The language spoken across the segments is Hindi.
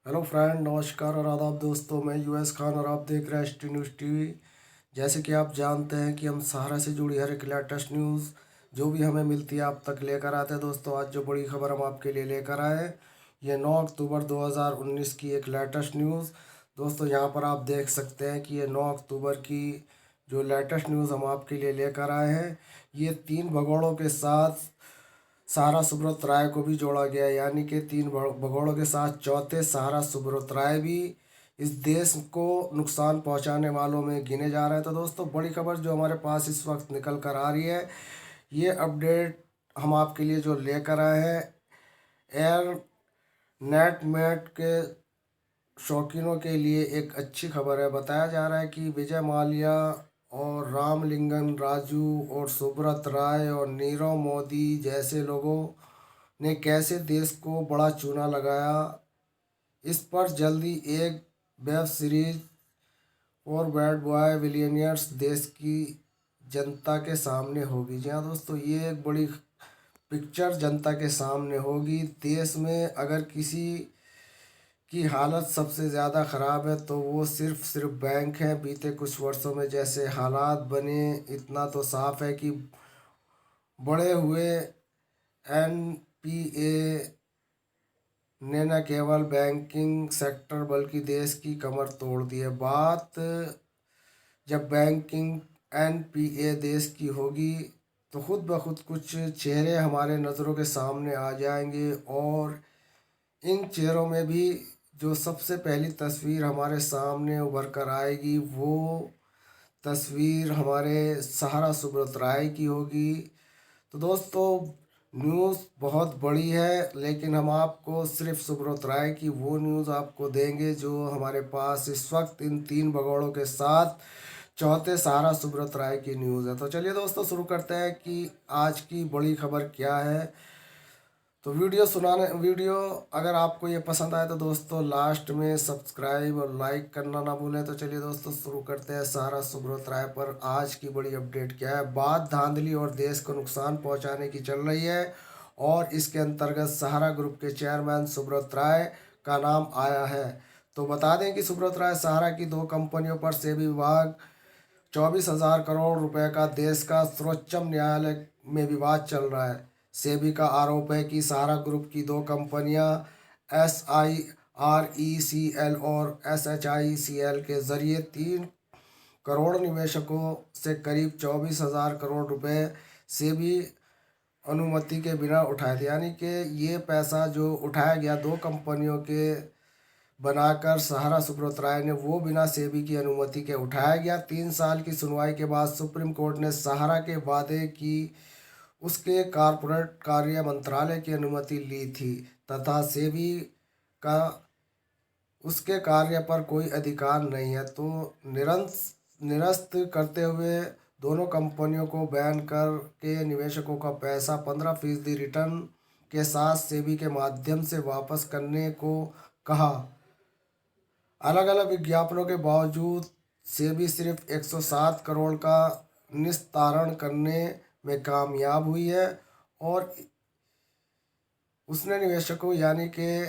हेलो फ्रेंड, नमस्कार और आदाब दोस्तों। मैं यूएस खान और आप देख रहे हैं एसटी न्यूज़ टीवी। जैसे कि आप जानते हैं कि हम सहारा से जुड़ी हर एक लेटेस्ट न्यूज़ जो भी हमें मिलती है आप तक लेकर आते हैं। दोस्तों, आज जो बड़ी खबर हम आपके लिए लेकर आए हैं, ये 9 अक्टूबर 2019 की एक लेटेस्ट न्यूज़। दोस्तों, यहाँ पर आप देख सकते हैं कि ये 9 अक्टूबर की जो लेटेस्ट न्यूज़ हम आपके लिए लेकर आए हैं, ये 3 भगोड़ों के साथ सहारा सुब्रत राय को भी जोड़ा गया है। यानी कि 3 भगोड़ों के साथ चौथे सहारा सुब्रत राय भी इस देश को नुकसान पहुंचाने वालों में गिने जा रहे हैं। तो दोस्तों, बड़ी खबर जो हमारे पास इस वक्त निकल कर आ रही है, ये अपडेट हम आपके लिए जो लेकर आए हैं, एयर नेट मेट के शौकीनों के लिए एक अच्छी खबर है। बताया जा रहा है कि विजय माल्या और रामलिंगन राजू और सुब्रत राय और नीरव मोदी जैसे लोगों ने कैसे देश को बड़ा चूना लगाया। इस पर जल्दी एक वेब सीरीज और बैड बॉय विलियनियर्स देश की जनता के सामने होगी। जी हाँ दोस्तों, ये एक बड़ी पिक्चर जनता के सामने होगी। देश में अगर किसी की हालत सबसे ज़्यादा ख़राब है तो वो सिर्फ बैंक हैं। बीते कुछ वर्षों में जैसे हालात बने, इतना तो साफ है कि बढ़े हुए एनपीए ने न केवल बैंकिंग सेक्टर बल्कि देश की कमर तोड़ दी है। बात जब बैंकिंग एनपीए देश की होगी तो खुद ब खुद कुछ चेहरे हमारे नज़रों के सामने आ जाएंगे, और इन चेहरों में भी जो सबसे पहली तस्वीर हमारे सामने उभर कर आएगी, वो तस्वीर हमारे सहारा सुब्रत राय की होगी। तो दोस्तों, न्यूज़ बहुत बड़ी है, लेकिन हम आपको सिर्फ सुब्रत राय की वो न्यूज़ आपको देंगे जो हमारे पास इस वक्त इन 3 भगोड़ों के साथ चौथे सहारा सुब्रत राय की न्यूज़ है। तो चलिए दोस्तों, शुरू करते हैं कि आज की बड़ी खबर क्या है। तो वीडियो अगर आपको ये पसंद आए तो दोस्तों लास्ट में सब्सक्राइब और लाइक करना ना भूलें। तो चलिए दोस्तों, शुरू करते हैं। सहारा सुब्रत राय पर आज की बड़ी अपडेट क्या है। बात धांधली और देश को नुकसान पहुंचाने की चल रही है, और इसके अंतर्गत सहारा ग्रुप के चेयरमैन सुब्रत राय का नाम आया है। तो बता दें कि सुब्रत राय सहारा की 2 कंपनियों पर सेबी विभाग 24,000 करोड़ रुपए का देश का सर्वोच्च न्यायालय में विवाद चल रहा है। सेबी का आरोप है कि सहारा ग्रुप की 2 कंपनियां SIRECL और SHICL के जरिए 3 करोड़ निवेशकों से करीब 24,000 करोड़ रुपए सेबी अनुमति के बिना उठाए थे। यानी कि ये पैसा जो उठाया गया 2 कंपनियों के बनाकर सहारा सुब्रत राय ने, वो बिना सेबी की अनुमति के उठाया गया। 3 साल की सुनवाई के बाद सुप्रीम कोर्ट ने सहारा के वादे की उसके कॉरपोरेट कार्य मंत्रालय की अनुमति ली थी, तथा सेबी का उसके कार्य पर कोई अधिकार नहीं है। तो निरस्त करते हुए दोनों कंपनियों को बैन कर के निवेशकों का पैसा 15% रिटर्न के साथ सेबी के माध्यम से वापस करने को कहा। अलग अलग विज्ञापनों के बावजूद सेबी सिर्फ 107 करोड़ का निस्तारण करने में कामयाब हुई है, और उसने निवेशकों यानी कि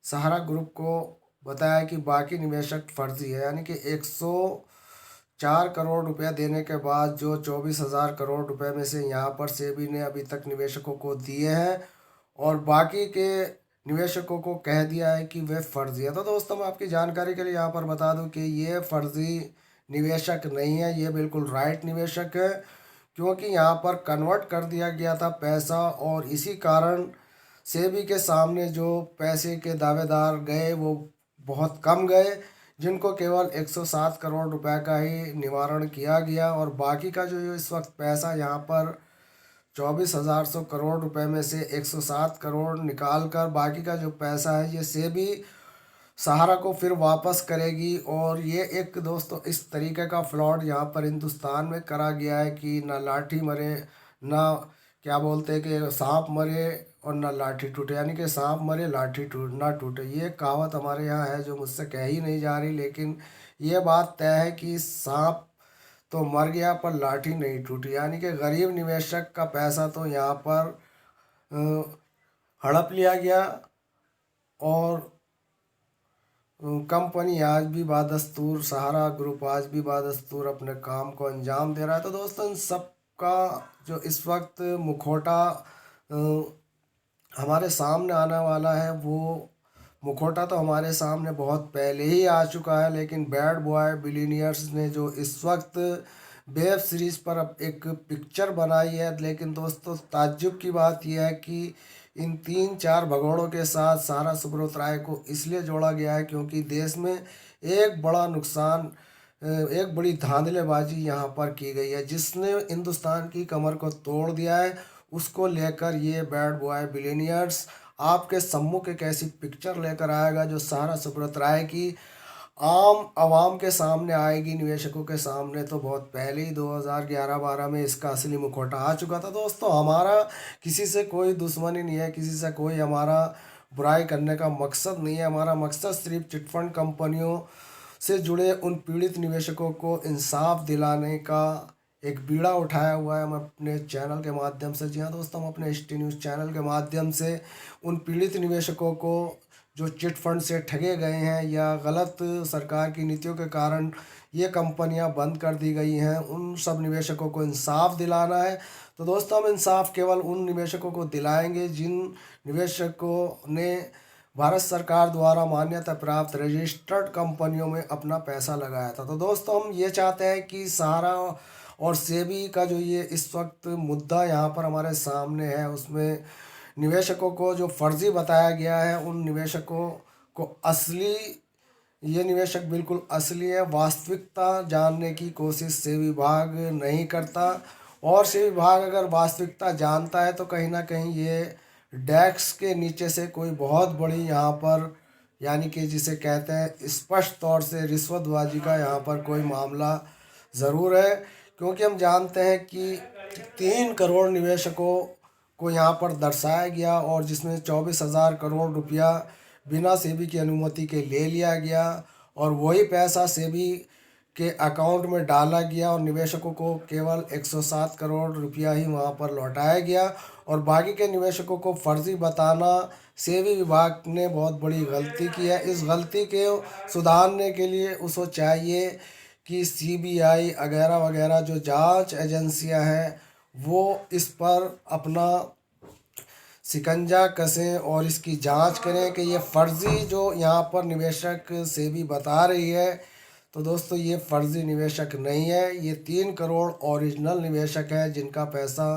सहारा ग्रुप को बताया कि बाकी निवेशक फर्जी है। यानी कि 104 करोड़ रुपया देने के बाद जो 24,000 करोड़ रुपए में से यहाँ पर सेबी ने अभी तक निवेशकों को दिए हैं, और बाकी के निवेशकों को कह दिया है कि वे फर्जी है। तो दोस्तों, मैं आपकी जानकारी के लिए यहाँ पर बता दूं कि ये फर्जी निवेशक नहीं है, ये बिल्कुल राइट निवेशक है, क्योंकि यहाँ पर कन्वर्ट कर दिया गया था पैसा, और इसी कारण सेबी के सामने जो पैसे के दावेदार गए वो बहुत कम गए, जिनको केवल 107 करोड़ रुपए का ही निवारण किया गया, और बाकी का जो इस वक्त पैसा यहाँ पर 24,100 करोड़ रुपए में से 107 करोड़ निकाल कर बाकी का जो पैसा है ये सेबी सहारा को फिर वापस करेगी। और ये एक दोस्तों इस तरीके का फ्लॉड यहाँ पर हिंदुस्तान में करा गया है कि ना लाठी मरे, ना क्या बोलते हैं कि सांप मरे, और ना लाठी टूटे। यानी कि सांप मरे लाठी ना टूटे, ये कहावत हमारे यहाँ है जो मुझसे कह ही नहीं जा रही, लेकिन ये बात तय है कि सांप तो मर गया पर लाठी नहीं टूटी। यानी कि गरीब निवेशक का पैसा तो यहाँ पर हड़प लिया गया, और कंपनी आज भी बादस्तूर, सहारा ग्रुप आज भी बादस्तूर अपने काम को अंजाम दे रहा है। तो दोस्तों इन सब का जो इस वक्त मुखौटा हमारे सामने आने वाला है, वो मुखौटा तो हमारे सामने बहुत पहले ही आ चुका है, लेकिन बैड बॉय बिलीनियर्स ने जो इस वक्त वेब सीरीज़ पर अब एक पिक्चर बनाई है। लेकिन दोस्तों ताज्जुब की बात यह है कि इन 3-4 भगोड़ों के साथ सारा सुब्रत राय को इसलिए जोड़ा गया है क्योंकि देश में एक बड़ा नुकसान, एक बड़ी धांधलेबाजी यहाँ पर की गई है जिसने हिंदुस्तान की कमर को तोड़ दिया है। उसको लेकर ये बैड बॉय बिलीनियर्स आपके सम्मुख एक ऐसी पिक्चर लेकर आएगा जो सहारा सुब्रत राय की आम आवाम के सामने आएगी, निवेशकों के सामने। तो बहुत पहले ही 2011-12 में इसका असली मुखौटा आ चुका था। दोस्तों हमारा किसी से कोई दुश्मनी नहीं है, किसी से कोई हमारा बुराई करने का मकसद नहीं है। हमारा मकसद सिर्फ चिटफंड कंपनियों से जुड़े उन पीड़ित निवेशकों को इंसाफ दिलाने का एक बीड़ा उठाया हुआ है हम अपने चैनल के माध्यम से। जी हाँ दोस्तों, हम अपने HT न्यूज़ चैनल के माध्यम से उन पीड़ित निवेशकों को जो चिट फंड से ठगे गए हैं या गलत सरकार की नीतियों के कारण ये कंपनियां बंद कर दी गई हैं, उन सब निवेशकों को इंसाफ दिलाना है। तो दोस्तों हम इंसाफ केवल उन निवेशकों को दिलाएंगे जिन निवेशकों ने भारत सरकार द्वारा मान्यता प्राप्त रजिस्टर्ड कंपनियों में अपना पैसा लगाया था। तो दोस्तों हम ये चाहते हैं कि सहारा और सेबी का जो ये इस वक्त मुद्दा यहाँ पर हमारे सामने है, उसमें निवेशकों को जो फर्जी बताया गया है, उन निवेशकों को असली, ये निवेशक बिल्कुल असली है, वास्तविकता जानने की कोशिश सेबी विभाग नहीं करता। और सेबी विभाग अगर वास्तविकता जानता है तो कहीं ना कहीं ये डेस्क के नीचे से कोई बहुत बड़ी यहाँ पर, यानी कि जिसे कहते हैं स्पष्ट तौर से रिश्वतबाजी का यहाँ पर कोई मामला ज़रूर है। क्योंकि हम जानते हैं कि 3 करोड़ निवेशकों को यहाँ पर दर्शाया गया और जिसमें 24,000 करोड़ रुपया बिना सेबी की अनुमति के ले लिया गया और वही पैसा सेबी के अकाउंट में डाला गया और निवेशकों को केवल 107 करोड़ रुपया ही वहाँ पर लौटाया गया। और बाकी के निवेशकों को फर्जी बताना सेबी विभाग ने बहुत बड़ी गलती की है। इस गलती के सुधारने के लिए उसको चाहिए कि CBI वगैरह वगैरह जो जांच एजेंसियां हैं वो इस पर अपना शिकंजा कसें और इसकी जांच करें कि ये फर्जी जो यहाँ पर निवेशक सेबी बता रही है, तो दोस्तों ये फर्जी निवेशक नहीं है, ये 3 करोड़ ओरिजिनल निवेशक है जिनका पैसा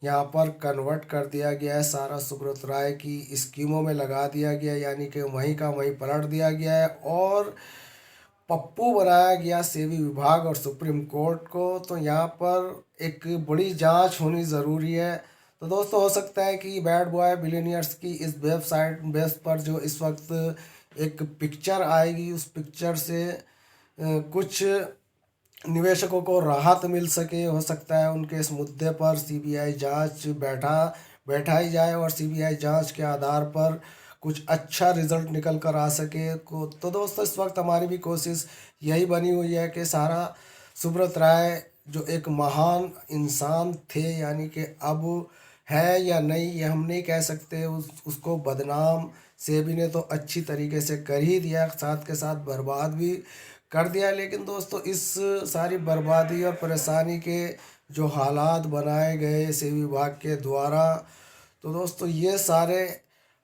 यहाँ पर कन्वर्ट कर दिया गया है, सारा सुब्रत राय की स्कीमों में लगा दिया गया, यानी कि वहीं का वहीं पलट दिया गया है और पप्पू बनाया गया सेबी विभाग और सुप्रीम कोर्ट को। तो यहाँ पर एक बड़ी जांच होनी ज़रूरी है। तो दोस्तों हो सकता है कि बैड बॉय बिलीनियर्स की इस वेब पर जो इस वक्त एक पिक्चर आएगी, उस पिक्चर से कुछ निवेशकों को राहत मिल सके। हो सकता है उनके इस मुद्दे पर CBI जांच बैठाई जाए और CBI जांच के आधार पर कुछ अच्छा रिजल्ट निकल कर आ सके को। तो दोस्तों इस वक्त हमारी भी कोशिश यही बनी हुई है कि सारा सुब्रत राय जो एक महान इंसान थे, यानी कि अब है या नहीं ये हम नहीं कह सकते, उसको बदनाम सेबी ने तो अच्छी तरीके से कर ही दिया, साथ के साथ बर्बाद भी कर दिया। लेकिन दोस्तों इस सारी बर्बादी और परेशानी के जो हालात बनाए गए सेबी विभाग के द्वारा, तो दोस्तों ये सारे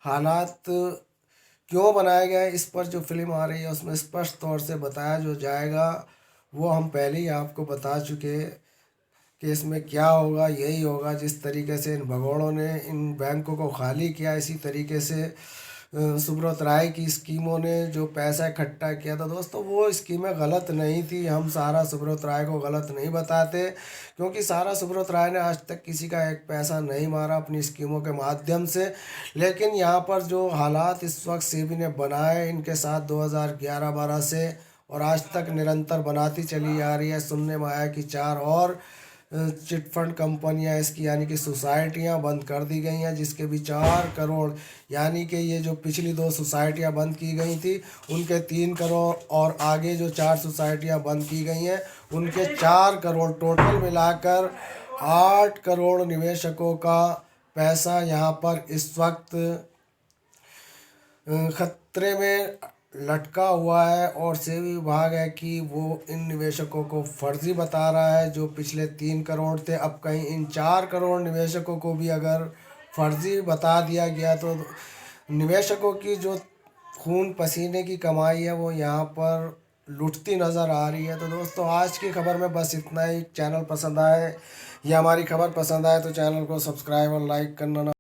हालात क्यों बनाए गए, इस पर जो फिल्म आ रही है उसमें स्पष्ट तौर से बताया जो जाएगा। वो हम पहले ही आपको बता चुके कि इसमें क्या होगा, यही होगा। जिस तरीके से इन भगोड़ों ने इन बैंकों को खाली किया, इसी तरीके से सुब्रत राय की स्कीमों ने जो पैसा इकट्ठा किया था। दोस्तों वो स्कीमें गलत नहीं थी, हम सारा सुब्रत राय को गलत नहीं बताते, क्योंकि सारा सुब्रत राय ने आज तक किसी का एक पैसा नहीं मारा अपनी स्कीमों के माध्यम से। लेकिन यहाँ पर जो हालात इस वक्त सेबी ने बनाए इनके साथ 2011-12 से और आज तक निरंतर बनाती चली आ रही है। सुनने में आया कि 4 और चिटफंड कंपनियां इसकी, यानी कि सोसाइटियां बंद कर दी गई हैं, जिसके भी 4 करोड़, यानी कि ये जो पिछली 2 सोसाइटियां बंद की गई थी उनके 3 करोड़ और आगे जो 4 सोसाइटियां बंद की गई हैं उनके 4 करोड़, टोटल मिलाकर 8 करोड़ निवेशकों का पैसा यहाँ पर इस वक्त खतरे में लटका हुआ है और सेबी विभाग है कि वो इन निवेशकों को फर्जी बता रहा है। जो पिछले 3 करोड़ थे, अब कहीं इन 4 करोड़ निवेशकों को भी अगर फर्जी बता दिया गया तो निवेशकों की जो खून पसीने की कमाई है वो यहाँ पर लुटती नज़र आ रही है। तो दोस्तों, आज की खबर में बस इतना ही। चैनल पसंद आए या हमारी खबर पसंद आए तो चैनल को सब्सक्राइब और लाइक करना ना